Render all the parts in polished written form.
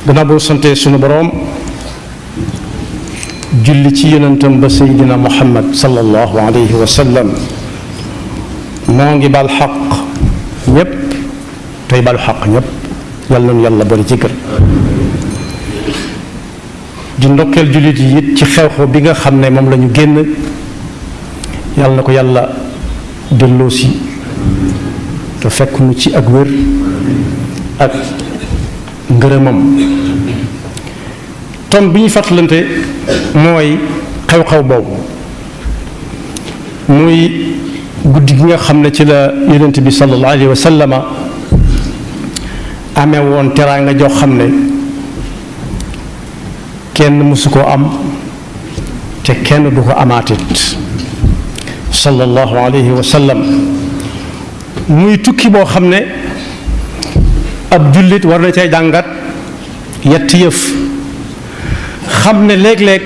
gannaaw bu sante sunu boroom julli ci yonentam ba seydina muhammad sallallahu alayhi wa sallam moo ngi bal xaq ñépp tey balu xaq ñépp yàlla noonu yàlla bari jéggal di ndokkeel jullit yi it ci xew-xew bi nga xam ne moom la ñu génn yàlla na ko yàlla delloosi te fekk nu ci ak wér ak ngërëmam tom bi ñu fàttalante mooy xew-xew boobu muy guddi gi nga xam ne ci la yonent bi sallallahu alayhi wa sallama amee woon teraanga joo xam ne kenn mësu koo am te kenn du ko amaatit sallallahu alayhi wa sallam muy tukki boo xam ne ab jullit war na cay jàngat yetti yëf xam ne léeg-léeg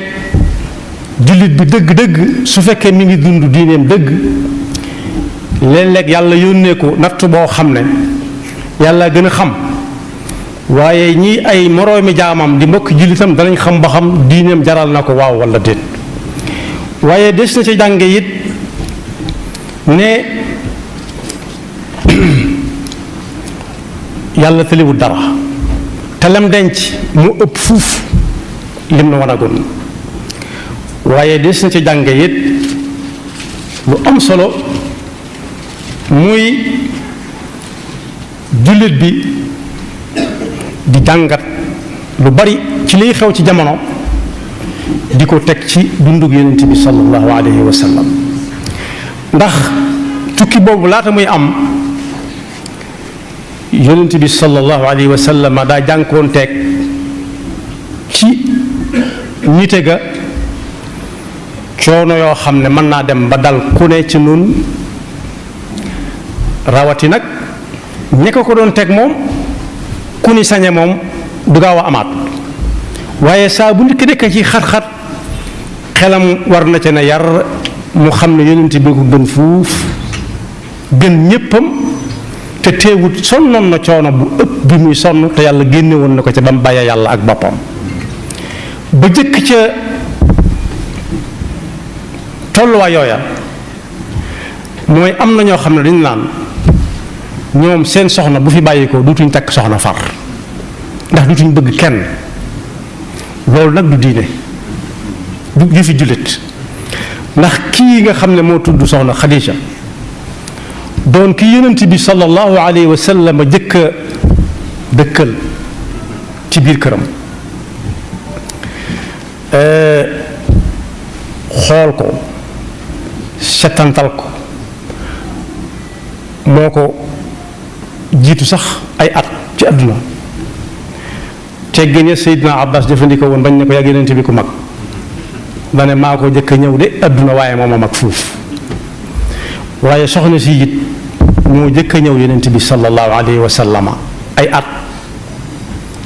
jullit bi dëgg-dëgg su fekkee mi ngi dund diineem dëgg léeg-léeg yàlla yónnee ko natt boo xam ne yàlla gën a xam waaye ñi ay moroomi jaamam di mbokk jullitam danañ xam ba xam diineem jaral na ko waaw walla déet waaye des na ca jànge it ne yàlla tëliwul dara te lam denc mu ëpp fuuf lim na wanagoon waaye des na ca jànge it lu am solo muy jullit bi di jàngat lu bari ci liy xew ci jamono di ko teg ci dundug yonent bi sallallahu alayhi wa sallam ndax tukki boobu laata muy am yonent bi sallallahu alayhi wa sallam daa jànkoonteeg ci nite ga coono yoo xam ne mën naa dem ba dal ku ne ci nun rawati nag ñe ko doon teg moom ku ni sañe moom du gaaw a amaat waaye saa bu nit ki nekk ci xat-xat xelam war na ca ne yar mu xam ne yonent bi ko gën fuuf gën ñéppam te teewut sonnoon na coono bu ëpp bi muy sonn te yàlla génne woon na ko ca ba mu bàyyee yàlla ak boppam ba jëkk ca tolluwaay yooya mooy am na ñoo xam ne dañu naan ñoom seen soxna bu fi bàyyi ko dutuñ takk soxna far ndax dutuñ bëgg kenn loolu nag du diine du fi jullit ndax kii nga xam ne moo tudd soxna Xadija doon ki yonent bi sallallahu alayhi wa sallam jëkk a dëkkal ci biir këram xool ko setantal ko moo ko jiitu sax ay at ci àdduna teggin ya Seydina Abbas jëfandikoo woon bañ ne ko yàgg yonent bi ku mag dane maa ko jëkk a ñëw de àdduna waaye moom a mag fuuf waaye soxna si it moo jëkk a ñëw yonent bi sallallahu alayhi wa sallama ay at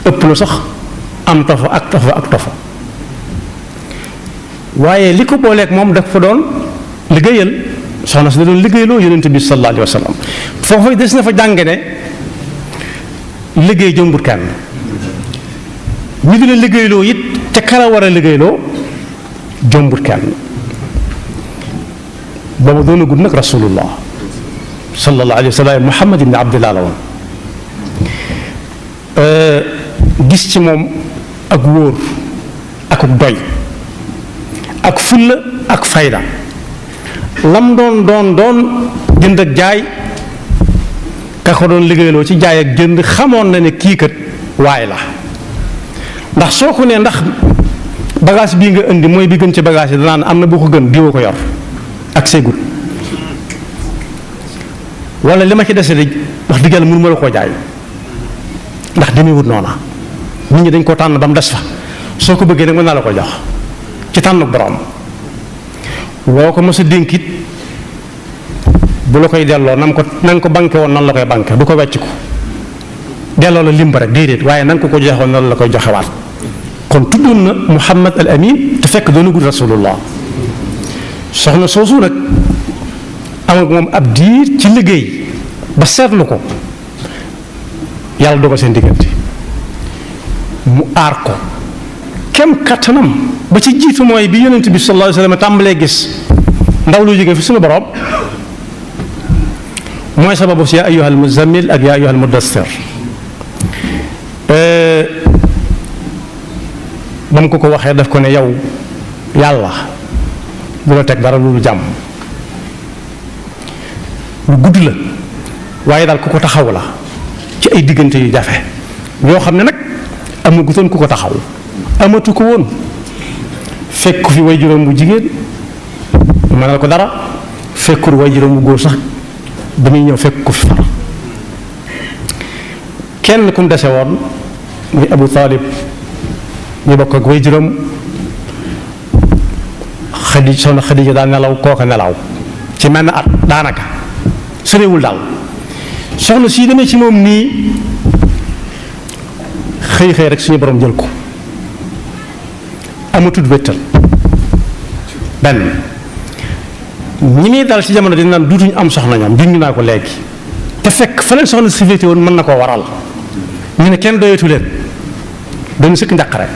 ëpp na sax am tofa ak tofa ak tofa waaye li ko booleeg moom dafa doon liggéeyal soxna si da doon liggéeyloo yonent bi sallallahu alayhi wa sallam foofu des na fa jànge ne liggéey jombut kenn ñu di la liggéeyloo it te kala war a liggéeyloo jombut kenn boobu doon a gudd nag rasulullah sallallahu alayhi wa sallam muhammad ibn abdillah la woon gis ci moom ak wóor ak doy ak fulla ak fayda lam doon jënd ak jaay ka ko doon liggéeyloo ci jaay ak jënd xamoon na ne kii kat waay la ndax soo ko nee ndax bagage bii nga indi mooy bi gën ci bagage yi danaan am na boo ko gën diwa ko yor ak segut wala li ma ci dese de wax dëgg yàlla mënu ma la koo jaay ndax demewut noona nit ñi dañ koo tànn ba mu des fa soo ko bëggee nag mën naa la ko jox ci tànn borom loo ko mos a dénkit bu la koy delloo na nga ko banke woon noonu la koy banke du ko wecc ko delloo la limba rek déedéet waaye na nga ko joxoon noonu la koy joxewaat kon tuddoon na Muhammad al Amin te fekk doona gudd rasulullah soxna soosu nag am ak moom ab diir ci liggéey ba seetlu ko yàlla dogal seen diggante mu aar ko kem kattanam ba ci jiitu mooy bi yonent bi sallallahu alayhi wa sallam tàmbalee gis ndaw lu jóge fi suñu borom mooy sababu si yaa ayyuhal muzammil ak yaa ayyuhal mudassir ba mu ko waxee daf ko ne yow yàlla du la teg dara lu jàmm lu gudd la waaye daal ku ko taxaw la ci ay diggante yu jafe yoo xam ne nag amagutoon ku ko taxaw amatu ko woon fekk fi way juróom bu jigéen mënal ko dara fekkul way juróom bu góor sax damuy ñëw fekk ko fi far kenn ku mu dese woon muy Abu Talib ñu bokk ak way juróom soxna Xadija daal nelaw kooka nelaw ci mel na at daanaka sorewul daal soxna si demee ci moom nii xëy xëy rek suñu borom jël ko amatut wéttal benn ñi muy dal ci jamono di naan duutuñu am soxna ñoom junj naa ko léegi te fekk fa leen soxna si féete woon mën na koo waral ñu ne kenn doyatu leen dañu sëkk njàqare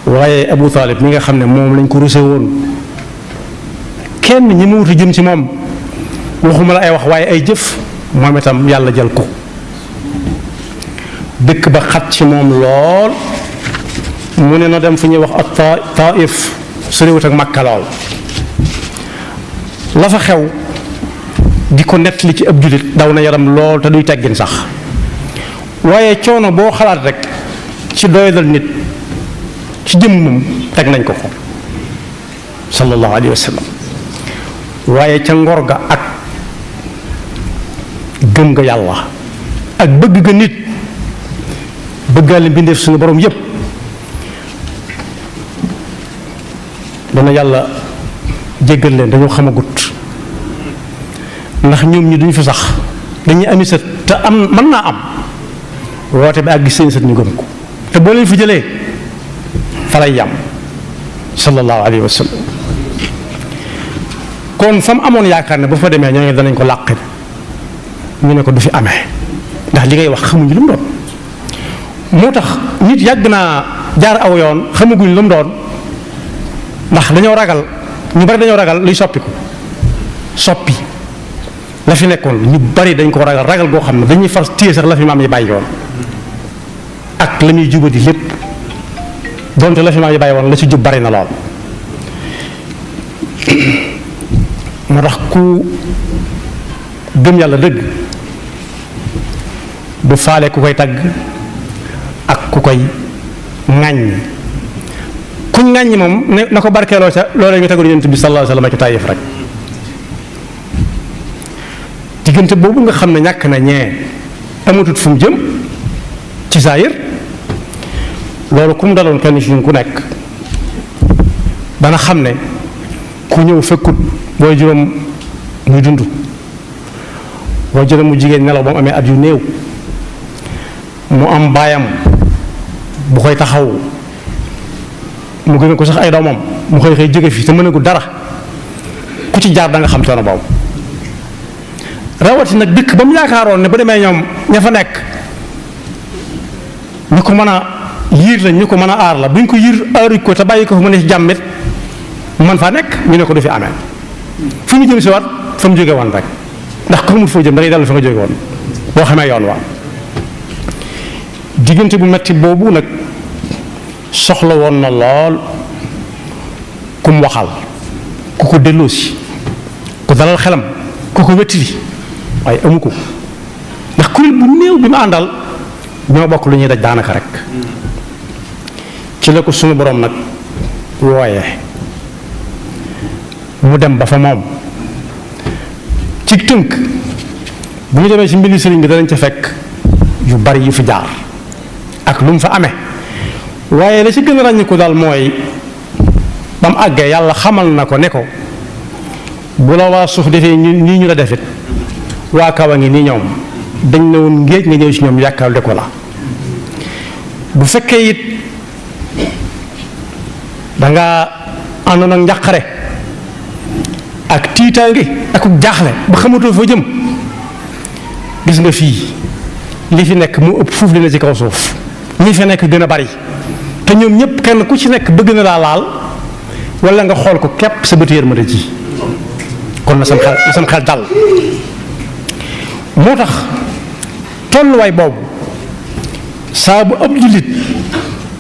waaye Abu Talib mi nga xam ne moom lañ ko rusé woon kenn ñi mu wuti jëm ci moom waxuma la ay wax waaye ay jëf moom itam yàlla jël ko dëkk ba xat ci moom lool mu ne na dem fu ñuy wax ak Taif soriwut ak Makka lool la fa xew di ko nettali ci ab jullit daw na yaram lool te duy teggin sax waaye coono boo xalaat rek ci doyadal nit ci jëm moom teg nañ ko ko sallallahu alayhi wa sallam waaye ca ngor ga ak gëm nga yàlla ak bëgg ga nit bëggaale mbindeef suñu borom yépp dana yàlla jéggal leen dañoo xamagut ndax ñoom ñi duñu fi sax dañuy ami sët te am mën naa am woote bi ak gis seen sët ñu gëm ko te boo leen fi jëlee fa lay yam sallallahu alayhi wa sallam kon fa mu amoon yaakaar ne bu fa demee ñooñu danañ ko làq ñu ne ko du fi amee ndax li ngay wax xamuñu lu mu doon moo tax nit yàgg naa jaar aw yoon xamaguñ lu mu doon ndax dañoo ragal ñu bari dañoo ragal luy soppiku soppi la fi nekkoon ñu bari dañ ko ragal goo xam ne dañuy far téye sax la fi maam yi bàyyi woon ak la ñuy jubadi lépp donte la fi maam yi bàyyi woon la ci jub bari na lool moo tax ku gëm yàlla dëgg du faale ku koy tagg ak ku koy ŋàññ kuñ ŋàññi moom ne na ko barkeeloo ca loolu ñu tegoon yonent bi sallallahu alayhi wa sallam ci Taayif rek diggante boobu nga xam ne ñàkk na ñee amatut fu mu jëm ci saayir loolu ku mu daloon kenn ci ñun ku nekk dana xam ne ku ñëw fekkut booy juróom muy dund booy juróom mu jigéen nelaw ba mu amee at yu néew mu am baayam bu koy taxaw mu gën a ko sax ay doomam mu xëy xëy jóge fi te mënagul dara ku ci jaar da nga xam coono boobu rawati nag dëkk ba mu yaakaaroon ne ba demee ñoom ña fa nekk ñu ko mën a yiir la ñu ko mën a aar la bu ñu ko yiir aaruñ ko te bàyyi ko fa mu ne ci jàmmit mu mën faa nekk ñu ne ko du fi amee fu ñu jëm si waat fa mu jóge woon rek ndax ko xamul foo jëm da ngay dellu fa nga jóge woon boo xamee yoon waa diggante bu metti boobu nag soxla woon na lool ku mu waxal ku ko delloosi ku dalal xelam ku ko wettili waaye amu ko ndax kuréel bu néew bi ma àndal ñoo bokk lu ñuy daj daanaka rek ci la ko suñu borom nag wooye mu dem ba fa moom ci tënk bu ñu demee ci mbindi sëriñ bi danañ ca fekk yu bari yu fi jaar ak lu mu fa amee waaye la ci gën a ràññiku daal mooy ba mu àggee yàlla xamal na ko ne ko bu la waa suuf defee nii ñu la defit waa kaw a ngi nii ñoom dañ ne woon ngéej nga ñëw ci ñoom yàkkal de ko la bu fekkee it danga àndoon ak njàqare ak tiitaange ak jaaxle ba xamatoo fa jëm gis nga fii li fi nekk mu ëpp fuuf li ne ci kaw suuf ñi fi nekk gën a bari te ñoom ñëpp kenn ku ci nekk bëgg na laa laal wala nga xool ko képp sa bëtu yërmande ji kon na sam xel dal. moo tax tolluwaay boobu saa bu ab jullit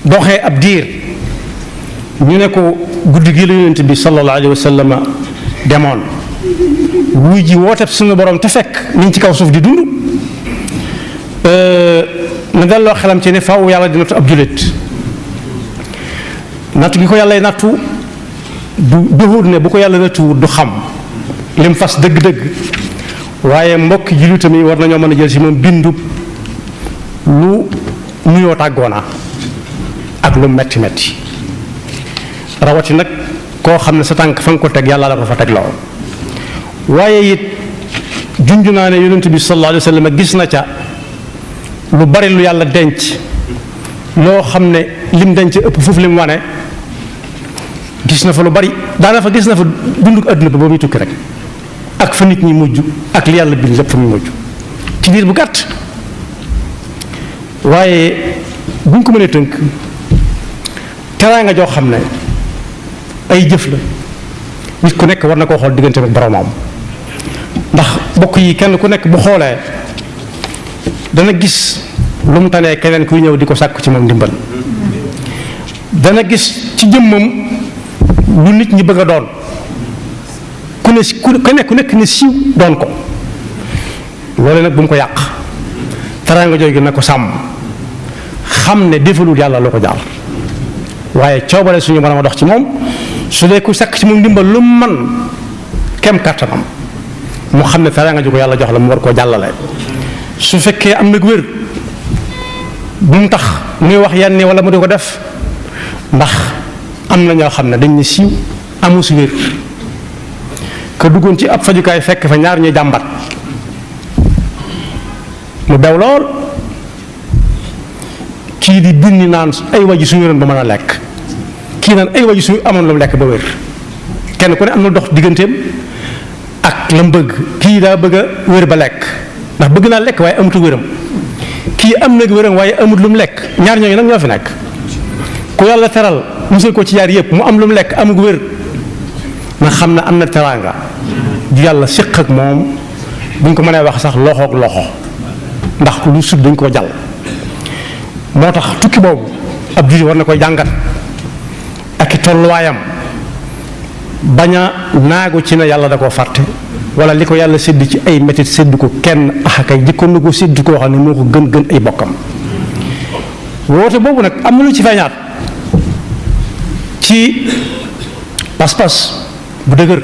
doxee ab diir ñu ne ko guddi gi la yonent bi sallallahu alayhi wa sallam demoon wuy ji wooteeb suñu borom te fekk niñ ci kaw suuf di dund na delloo xelam ci ne faaw yàlla di nattu ab jullit nattu gi ko yàlla nattu du duhut ne bu ko yàlla nattuwut du xam lim fas dëgg-dëgg waaye mbokki jullitam yi war nañoo mën a jël si moom bindu lu nuyoo tàggoona ak lu metti metti rawati nag koo xam ne sa tànk fa nga ko teg yàlla la ko fa teg loo waaye it junj naa ne yonent bi sallallahu alayhi wa sallam gis na ca lu bari lu yàlla denc loo xam ne lim denc ëpp foofu lim wane gis na fa lu bari daana fa gis na fa dunduk àdduna ba muy tukki rek ak fa nit ñi mujj ak li yàlla bind lépp fa muy mujj ci diir bu gàtt waaye buñ ko mënee tënk teraanga joo xam ne ay jëf la nit ku nekk war na koo xool diggante ak boromam ndax bokk yi kenn ku nekk bu xoolee dana gis lu mu tanee keneen kuy ñëw di ko sàkku ci moom ndimbal dana gis ci jëmmam lu nit ñi bëgg a doon ku nekk ne siiw doon ko loolu nag bu mu ko yàq teraanga jooju na ko sàmm xam ne defalul yàlla loo ko jaar waaye coobare suñu mën a dox ci moom su dee ku sàkk ci moom ndimbal lu mu man kem kàttanam mu xam ne teraanga ju ko yàlla jox la mu war koo jàllale su fekkee am nag wér bu mu tax muy wax yenn wala mu di ko def ndax am na ñoo xam ne dañ ne siiw amu si wér ka duggoon ci ab fajukaay fekk fa ñaar ñuy jàmbat mu bew lool kii di bindi naan ay waji su wéroon ba mën a lekk kii naan ay waji su amoon lu mu lekk ba wér kenn ku ne am na dox digganteem ak la mu bëgg kii daa bëgg a wér ba lekk ndax bëgg naa lekk waaye amutu wéram kii am nag wéram waaye amut lu mu lekk ñaar ñooñu nag ñoo fi nekk ku yàlla teral musal ko ci yaar yëpp mu am lu mu lekk amug wér na xam ne am na teraanga ju yàlla séq ak moom buñ ko mënee wax sax loxoog loxo ndax lu sut dañ koo jàll moo tax tukki boobu ab jullit war na koy jàngat ak i tolluwaayam bañ a naagu ci ne yàlla da koo fàtte wala li ko yàlla sédd ci ay métit sédd ko kenn kay jëkkoon na ko sédd koo xam ne moo ko gën ay bokkam woote boobu nag am na lu ci feeñaat ci pas-pas bu dëgër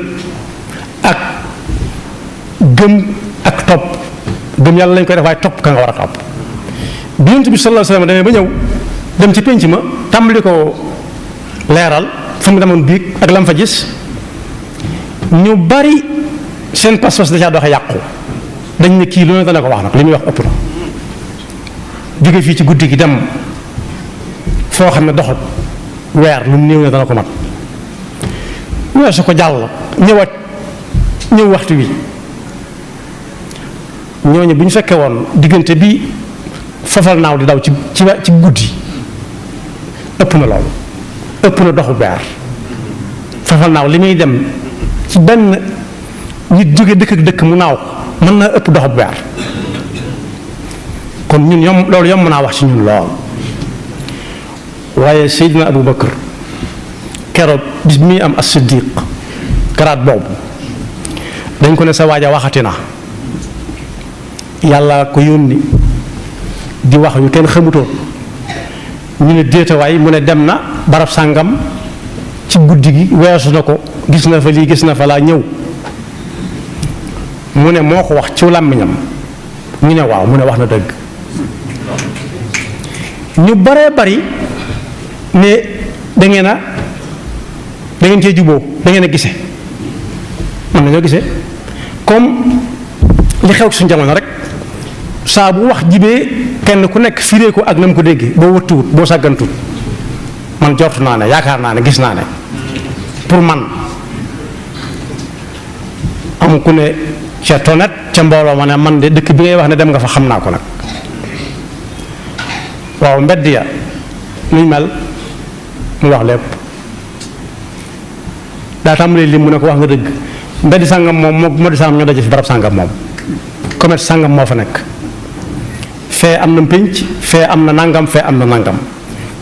ak gëm ak topp gëm yàlla lañ koy def waaye topp ka nga war a topp bi Yonent bi sallallahu alayhi wa sallam demee ba ñëw dem ci pénc ma tàmbali ko leeral fa mu demoon biig ak lam fa gis ñu bari seen pas-pas da caa doxe yàqu dañ ne kii lu ne dana ko wax nag li muy wax ëpp na jóge fii ci guddi gi dem foo xam ne doxut weer lu mu néew ne dana ko mat weer su ko jàll ñëw waxtu wi ñooñu bu ñu fekkee woon diggante bi fafal naaw di daw ci guddi ëpp na loolu ëpp na doxu weer fafal naaw li muy dem ci benn nit jóge dëkk ak dëkk mu naaw mën naa ëpp doxu weer kon ñun loolu yomb naa wax ci ñun lool waaye Seydina Abu Bakar keroog bis bi muy am as-Siddiq garaat boobu dañ ko ne sa waaja waxati na yàlla ko yónni di wax yu kenn xamutoon ñu ne déetawaay mu ne dem na barab sàngam ci guddi gi weesu na ko gis na fa lii gis na fa laa ñëw mu ne moo ko wax ci làmmiñam ñu ne waaw mu ne wax na dëgg ñu baree bari ne da ngeen cee juboo da ngeen a gise mën nañoo gisee comme li xew ci suñu jamono rek saa bu wax jibee kenn ku nekk firee ko ak na mu ko déggee boo wëttuwut boo sàggantut man jortu naa ne yaakaar naa ne gis naa ne pour man am ku ne ca tonet ca mbooloo ma ne man de dëkk bi ngay wax ne dem nga fa xam naa ko nag waaw mbedd ya nuñ mel mu wax lépp daa tàmbalee lim mu ne ko wax nga dëgg mbedd sàngam moom moo di sàngam ñoo daje fi barab sàngam moom commerce sàngam moo fa nekk fee am na pénc fee am na nangam fee am na nangam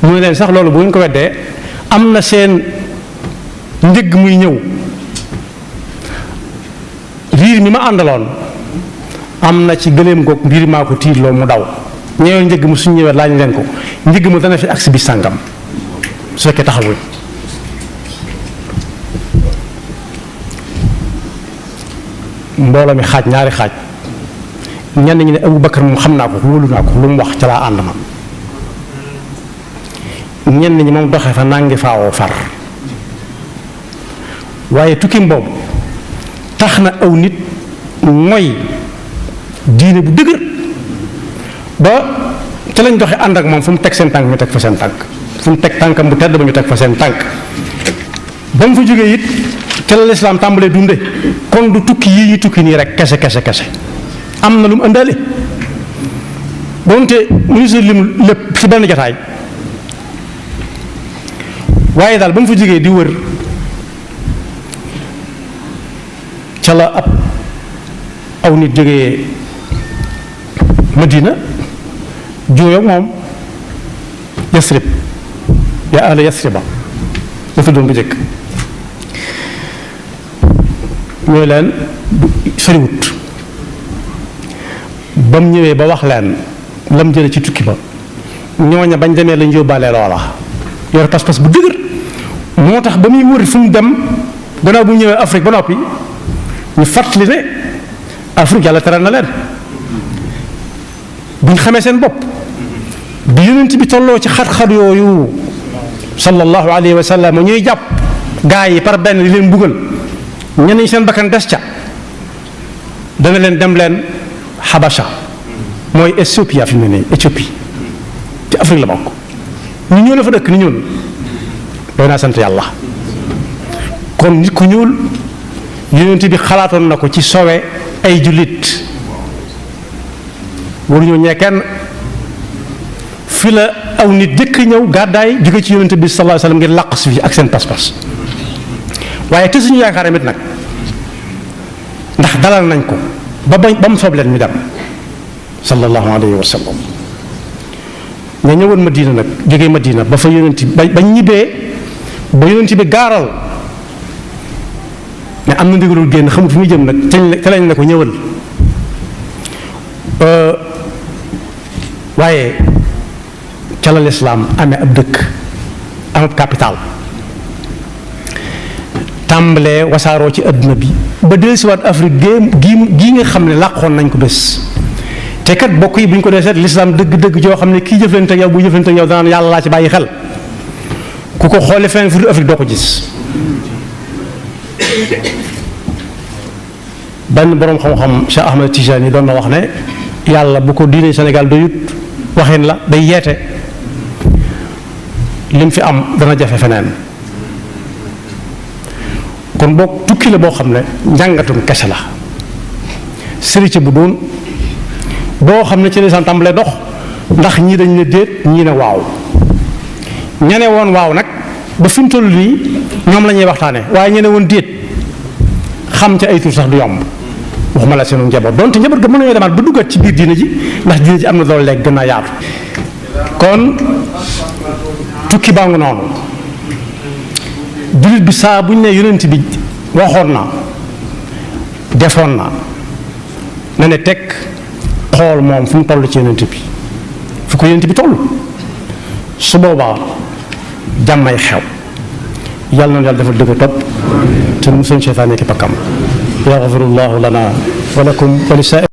mu ne leen sax loolu bu ngeen ko weddee am na seen njëgg muy ñëw riir mi ma àndaloon am na ci gëléem goog mbir maa ko tiirloo mu daw ñëwee njëgg mu suñ ñëwee laaj leen ko njëgg mu dana fi agsi bi sàngam su fekkee taxawuñ mbooloo mi xaaj ñaari xaaj ñenn ñi ne Abu Bakar moom xam naa ko wóolu naa ko lu mu wax ca laa ànd ma ñenn ñi moom doxee fa nangi faawoo far waaye tukkim boobu tax na aw nit mooy diine bu dëgër ba ca lañ doxe ànd ak moom fu mu teg seen tànk ñu teg fa seen tànk fu mu teg tànkam bu tedd ba ñu teg fa seen tànk ba mu fa jógee it ca la lislaam tàmbalee dunde kon du tukki yii ñu tukki nii rek kese am na lu mu ëndaale doonte ministre lim lépp ci benn jotaay waaye daal ba mu fa jógee di wër ca la ab aw nit jógee Madina jooyoog moom Yasrib yaa ahla Yasriba la tuddoon bu jëkk ñooy leen soriwut ba mu ñëwee ba wax leen lam jële ci tukki ba ñooña bañ demee lañ yóbbaale loola yor pas-pas bu dëgër moo tax ba muy wër fu mu dem gannaaw bu ñëwee Afrique ba noppi ñu fàttali ne Afrique yàlla teral na leen buñ xamee seen bopp bi yonent bi tolloo ci xat-xat yooyu sallallahu alayhi wa sallam ñuy jàpp gaa yi par benn di leen mbugal ñenn ñi seen bakkan des ca dana leen dem leen Habasha mooy Éthiopie fi mu ne nii Éthiopie ci Afrique la bokk ñu ñuul la fa dëkk ni ñuul doy naa sant yàlla kon nit ku ñuul yonent bi xalaatoon na ko ci sowe ay jullit waruñoo ñee kenn fi la aw nit jëkk ñëw gàddaay jóge ci yonent bi sallallahu alayhi wasallam ngir làq si fi ak seen pas-pas waaye te suñu yaakaar amit nag ndax dalal nañ ko ba mu soob leen ñu dem sallallahu alayhi wa sallam ña ñëwoon Madina nag jógee Madina ba fa yonent ba ñibbee ba yonent bi gaaral ne am na ndigalul génn xamut fu muy jëm nag te lañ ne ko ñëwal waaye ca la lislaam amee ab dëkk am ab capital tàmbalee wasaaroo ci adduna bi ba dellusiwaat Afrique gii nga xam ne làqoon nañ ko bés te kat bokk yi bu ñu ko dee seet lislaam dëgg-dëgg joo xam ne kii jëflante ak yow bu jëflante ak yow danaan yàlla laa ci bàyyi xel ku ko xoolee feneen fu dul Afrique doo ko gis benn boroom xam-xam Cheikh Ahmed Tijani doon na wax ne yàlla bu ko diine Sénégal doyut waxin la day yeete lim fi am dana jafe feneen kon boo tukki la boo xam ne njàngatum kese la sëriñ bu doon boo xam ne ci lisaan tàmbalee dox ndax ñii dañ ne déet ñii ne waaw ñene woon waaw nag ba fi mu toll nii ñoom la ñuy waxtaane waaye ñene woon déet xam ca ay tur sax du yomb waxuma la seenu njaboot donte njaboot ga mën nañoo demaat ba duggaat ci biir diina ji ndax diina ji am na loolu léegi gën a yaatu kon tukki baa ngi noonu jullit bi saa bu ñu ne yonent bi waxoon na defoon na ne teg xool moom fu mu toll ci yonent bi fu ko yonent bi toll su boobaa jàmmay xew yàlla na yàlla defal dëgg topp te mu seen seytaane ki pakkam yaxfirullahu lana wa lakum wa li